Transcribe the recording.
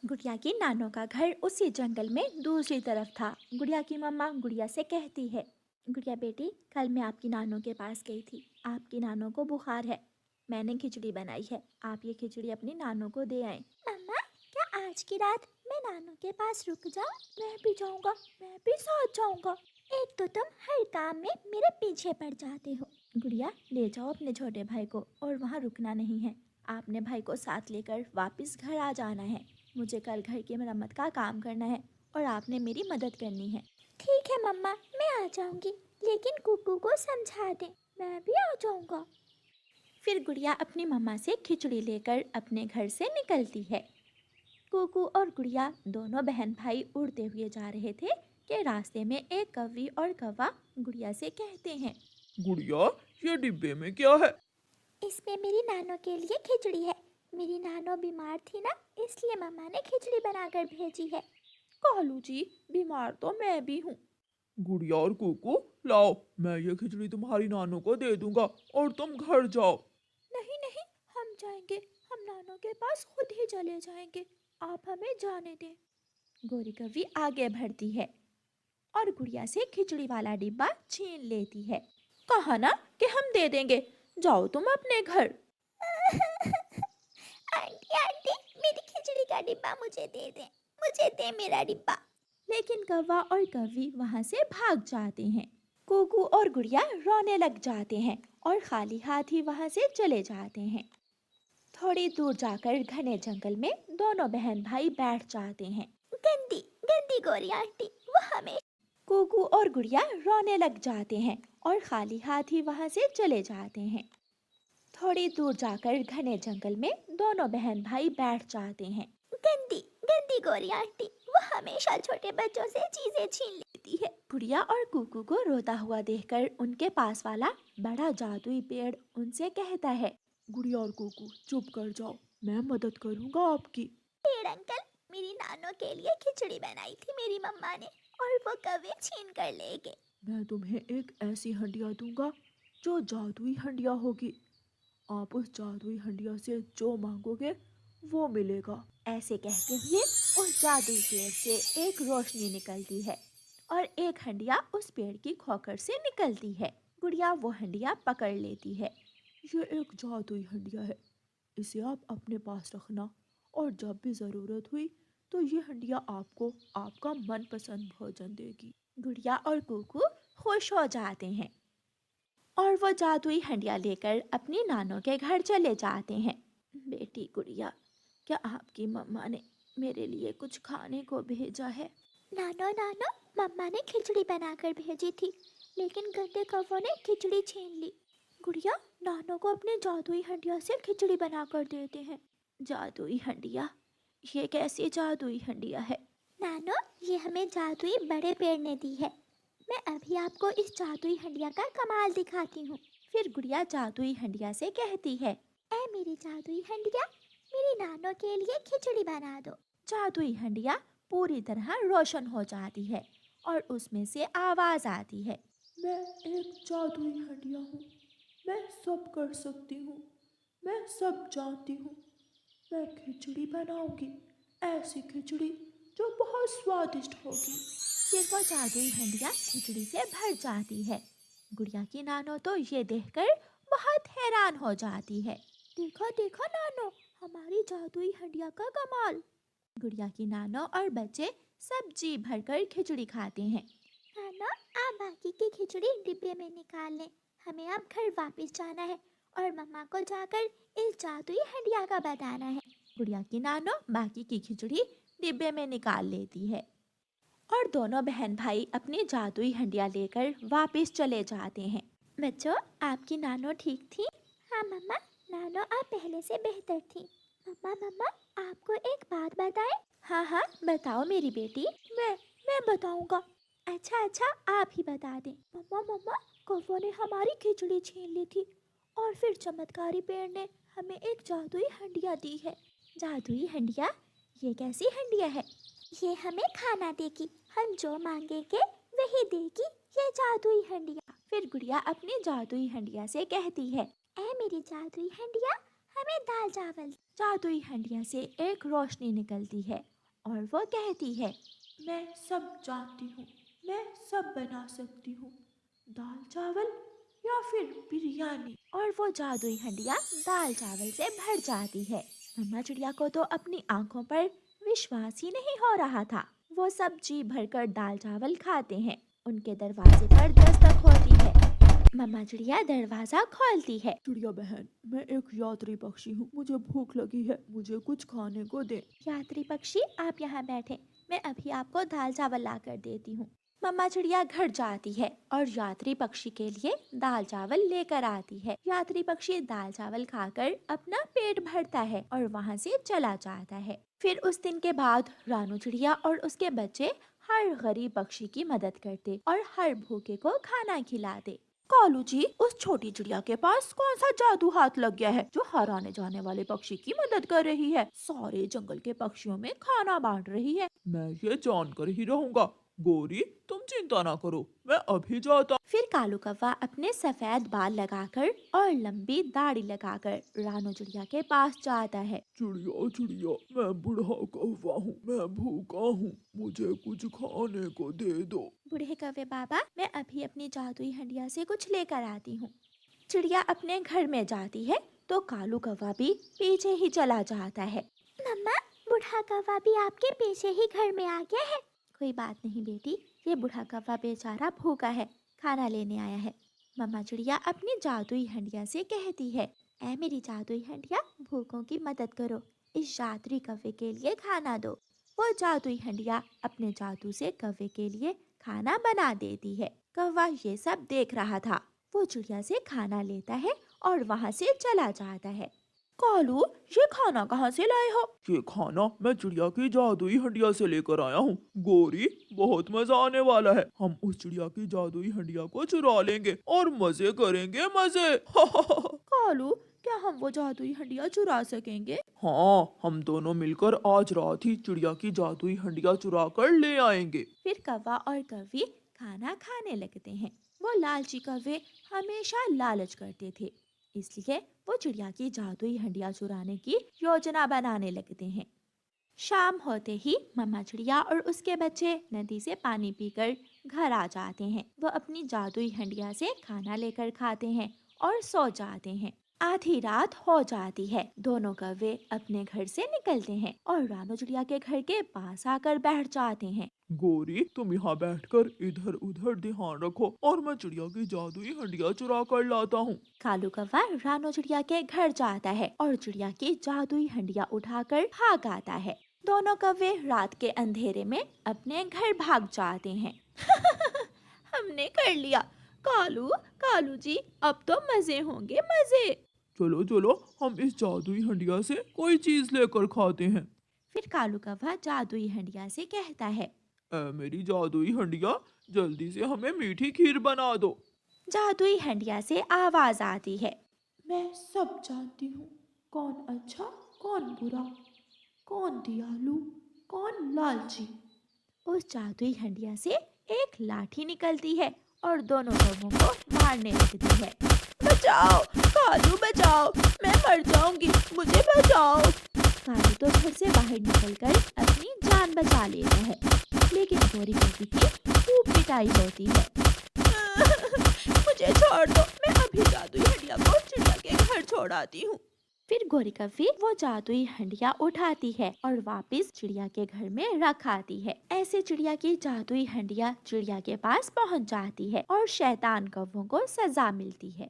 गुड़िया की नानों का घर उसी जंगल में दूसरी तरफ था। गुड़िया की मम्मा गुड़िया से कहती है, गुड़िया बेटी, कल मैं आपकी नानों के पास गई थी। आपकी नानों को बुखार है। मैंने खिचड़ी बनाई है, आप ये खिचड़ी अपनी नानों को दे आए। मम्मा, क्या आज की रात मैं नानों के पास रुक जाऊं? मैं भी जाऊंगा, मैं भी साथ जाऊंगा। एक तो तुम हर काम में मेरे पीछे पड़ जाते हो। गुड़िया, ले जाओ अपने छोटे भाई को, और वहाँ रुकना नहीं है। आपने भाई को साथ लेकर वापस घर आ जाना है। मुझे कल घर की मरम्मत का काम करना है और आपने मेरी मदद करनी है। ठीक है मम्मा, मैं आ जाऊंगी, लेकिन कुकू को समझा दें, मैं भी आ जाऊंगा। फिर गुड़िया अपनी मम्मा से खिचड़ी लेकर अपने घर से निकलती है। कुकू और गुड़िया दोनों बहन भाई उड़ते हुए जा रहे थे कि रास्ते में एक कौवी और कौवा गुड़िया से कहते हैं, गुड़िया, ये डिब्बे में क्या है? इसमें मेरी नानों के लिए खिचड़ी है। मेरी नानों बीमार थी ना, इसलिए मम्मा ने खिचड़ी बनाकर भेजी है। कालू जी, बीमार तो मैं भी हूँ। गुड़िया और कुकू, लाओ, मैं ये खिचड़ी तुम्हारी नानों को दे दूंगा और तुम घर जाओ। नहीं नहीं, हम जाएंगे, हम नानों के पास खुद ही चले जाएंगे, आप हमें जाने दें। गोरी कवि आगे बढ़ती है और गुड़िया से खिचड़ी वाला डिब्बा छीन लेती है। कहा ना कि हम दे देंगे, जाओ तुम अपने घर। आंटी आंटी, मेरी खिचड़ी का डिब्बा मुझे दे दे, मुझे दे मेरा डिब्बा। लेकिन कौवा और कवि वहां से भाग जाते हैं। कुकू और गुड़िया रोने लग जाते हैं और खाली हाथ ही वहां से चले जाते हैं। थोड़ी दूर जाकर घने जंगल में दोनों बहन भाई बैठ जाते हैं। गंदी गंदी गोरी आंटी, वो हमें। कुकू और गुड़िया रोने लग जाते हैं और खाली हाथ ही वहां से चले जाते हैं। थोड़ी दूर जाकर घने जंगल में दोनों बहन भाई बैठ जाते हैं। गंदी गंदी गोरी आंटी, वो हमेशा छोटे बच्चों से चीजें छीन लेती है। गुड़िया और कुकू को रोता हुआ देखकर उनके पास वाला बड़ा जादुई पेड़ उनसे कहता है, गुड़िया और कुकू, चुप कर जाओ, मैं मदद करूंगा आपकी। पेड़ अंकल, मेरी नानों के लिए खिचड़ी बनाई थी मेरी मम्मा ने, और वो कौवे छीन कर ले गए। मैं तुम्हें एक ऐसी हंडिया दूंगा जो जादुई हंडिया होगी। आप उस जादुई हंडिया से जो मांगोगे वो मिलेगा। ऐसे कहते हुए उस जादुई पेड़ से एक रोशनी निकलती है और एक हंडिया उस पेड़ की खोखर से निकलती है। गुड़िया वो हंडिया पकड़ लेती है। ये एक जादुई हंडिया है, इसे आप अपने पास रखना, और जब भी ज़रूरत हुई तो ये हंडिया आपको आपका मनपसंद भोजन देगी। गुड़िया और कुकू खुश हो जाते हैं और वो जादुई हंडिया लेकर अपनी नानों के घर चले जाते हैं। बेटी गुड़िया, क्या आपकी मम्मा ने मेरे लिए कुछ खाने को भेजा है? नानो नानो, मम्मा ने खिचड़ी बनाकर भेजी थी, लेकिन गंदे कौवों ने खिचड़ी छीन ली। गुड़िया, नानो को अपने जादुई हंडिया से खिचड़ी बनाकर देते हैं। जादुई हंडिया? ये कैसी जादुई हंडिया है? नानो, ये हमें जादुई बड़े पेड़ ने दी है। मैं अभी आपको इस जादुई हंडिया का कमाल दिखाती हूँ। फिर गुड़िया जादुई हंडिया से कहती है, ऐ मेरी जादुई हंडिया, मेरी नानों के लिए खिचड़ी बना दो। जादुई हंडिया पूरी तरह रोशन हो जाती है और उसमें से आवाज आती है, मैं एक जादुई हंडिया हूँ, मैं सब कर सकती हूँ, मैं सब जानती हूँ। मैं खिचड़ी बनाऊंगी, ऐसी खिचड़ी जो बहुत स्वादिष्ट होगी। फिर वो जादुई हंडिया खिचड़ी से भर जाती है। गुड़िया की नानो तो ये देखकर बहुत हैरान हो जाती है। देखो देखो नानो, हमारी जादुई हंडिया का कमाल। गुड़िया की नानो और बच्चे सब जी भरकर खिचड़ी खाते हैं। नानो, आप बाकी की खिचड़ी डिब्बे में निकाल लें, हमें अब घर वापस जाना है और मम्मा को जाकर इस जादुई हंडिया का बताना है। गुड़िया की नानो बाकी की खिचड़ी डिब्बे में निकाल लेती है और दोनों बहन भाई अपनी जादुई हंडिया लेकर वापस चले जाते हैं। बच्चों, आपकी नानो ठीक थी? हाँ मम्मा, नानो आप पहले से बेहतर थी। मम्मा मम्मा, आपको एक बात बताएं? हाँ हाँ, बताओ मेरी बेटी। मैं बताऊंगा। अच्छा अच्छा, आप ही बता दें। मम्मा मम्मा, कौवों ने हमारी खिचड़ी छीन ली थी और फिर चमत्कारी पेड़ ने हमें एक जादुई हंडिया दी है। जादुई हंडिया? ये कैसी हंडिया है? ये हमें खाना देगी, हम जो मांगेंगे वही देगी ये जादुई हंडिया। फिर गुड़िया अपनी जादुई हंडिया से कहती है, ऐ मेरी जादुई हंडिया, हमें दाल चावल। जादुई हंडिया से एक रोशनी निकलती है और वो कहती है, मैं सब जानती हूँ, मैं सब बना सकती हूँ, दाल चावल या फिर बिरयानी। और वो जादुई हंडिया दाल चावल से भर जाती है। मम्मा चिड़िया को तो अपनी आंखों पर विश्वास ही नहीं हो रहा था। वो सब जी भरकर दाल चावल खाते हैं। उनके दरवाजे पर दस्तक होती है। मम्मा चिड़िया दरवाजा खोलती है। चिड़िया बहन, मैं एक यात्री पक्षी हूँ, मुझे भूख लगी है, मुझे कुछ खाने को दे। यात्री पक्षी, आप यहाँ बैठे, मैं अभी आपको दाल चावल ला कर देती हूँ। मम्मा चिड़िया घर जाती है और यात्री पक्षी के लिए दाल चावल लेकर आती है। यात्री पक्षी दाल चावल खाकर अपना पेट भरता है और वहाँ से चला जाता है। फिर उस दिन के बाद रानू चिड़िया और उसके बच्चे हर गरीब पक्षी की मदद करते और हर भूखे को खाना खिलाते। कालू जी, उस छोटी चिड़िया के पास कौन सा जादू हाथ लग गया है जो हर आने जाने वाले पक्षी की मदद कर रही है, सारे जंगल के पक्षियों में खाना बांट रही है। मैं ये जानकर ही रहूंगा। गोरी, तुम चिंता ना करो, मैं अभी जाता। फिर कालू कौवा अपने सफेद बाल लगाकर और लंबी दाढ़ी लगाकर रानू चिड़िया के पास जाता है। चिड़िया चिड़िया, मैं बूढ़ा कौवा हूँ, मैं भूखा हूँ, मुझे कुछ खाने को दे दो। बूढ़े कौवे बाबा, मैं अभी अपनी जादुई हंडिया से कुछ लेकर आती हूँ। चिड़िया अपने घर में जाती है तो कालू कौवा भी पीछे ही चला जाता है। मम्मा, बूढ़ा कौवा भी आपके पीछे ही घर में आ गया है। कोई बात नहीं बेटी, ये बूढ़ा कौवा बेचारा भूखा है, खाना लेने आया है। मम्मा चिड़िया अपनी जादुई हंडिया से कहती है, ऐ मेरी जादुई हंडिया, भूखों की मदद करो, इस यात्री कौवे के लिए खाना दो। वो जादुई हंडिया अपने जादू से कौवे के लिए खाना बना देती है। कौवा ये सब देख रहा था। वो चिड़िया से खाना लेता है और वहाँ से चला जाता है। कालू, ये खाना कहाँ से लाए हो? ये खाना मैं चिड़िया की जादुई हंडिया से लेकर आया हूँ। गोरी, बहुत मजा आने वाला है। हम उस चिड़िया की जादुई हंडिया को चुरा लेंगे और मजे करेंगे, मजे। कालू, क्या हम वो जादुई हंडिया चुरा सकेंगे? हाँ, हम दोनों मिलकर आज रात ही चिड़िया की जादुई हंडिया चुरा कर ले आएंगे। फिर कौवा और कौवी खाना खाने लगते हैं। वो लालची कौवे हमेशा लालच करते थे, इसलिए वो चिड़िया की जादुई हंडिया चुराने की योजना बनाने लगते हैं। शाम होते ही मम्मा चिड़िया और उसके बच्चे नदी से पानी पीकर घर आ जाते हैं। वो अपनी जादुई हंडिया से खाना लेकर खाते हैं और सो जाते हैं। आधी रात हो जाती है। दोनों कौवे अपने घर से निकलते हैं और रानू चिड़िया के घर के पास आकर बैठ जाते हैं। गोरी, तुम यहाँ बैठकर इधर उधर ध्यान रखो और मैं चिड़िया की जादुई हंडिया चुरा कर लाता हूँ। कालू कौवा रानू चिड़िया के घर जाता है और चिड़िया की जादुई हंडिया उठाकर भाग आता है। दोनों कौवे रात के अंधेरे में अपने घर भाग जाते हैं। हमने कर लिया। कालू, कालू जी, अब तो मजे होंगे, मजे। चलो चलो, हम इस जादुई हंडिया से कोई चीज लेकर खाते हैं। फिर कालू कौवा जादुई हंडिया से कहता है, मेरी जादुई हंडिया, जल्दी से हमें मीठी खीर बना दो। जादुई हंडिया से आवाज आती है, मैं सब जानती हूँ, कौन अच्छा कौन बुरा, कौन दयालु कौन लालची। उस जादुई हंडिया से एक लाठी निकलती है और दोनों कौवों को मारने लगती है। बचाओ कालू, बचाओ, मैं मर जाऊंगी, मुझे बचाओ। कालू तो घर से बाहर निकलकर अपनी जान बचा लेता है, लेकिन गोरी कौवी की खूब पिटाई होती है। मुझे छोड़ दो, मैं अभी जादुई हंडिया को चिड़िया के घर छोड़ आती हूँ। फिर गोरी कौवी वो जादुई हंडिया उठाती है और वापस चिड़िया के घर में रख आती है। ऐसे चिड़िया की जादुई हंडिया चिड़िया के पास पहुंच जाती है और शैतान कौवों को सजा मिलती है।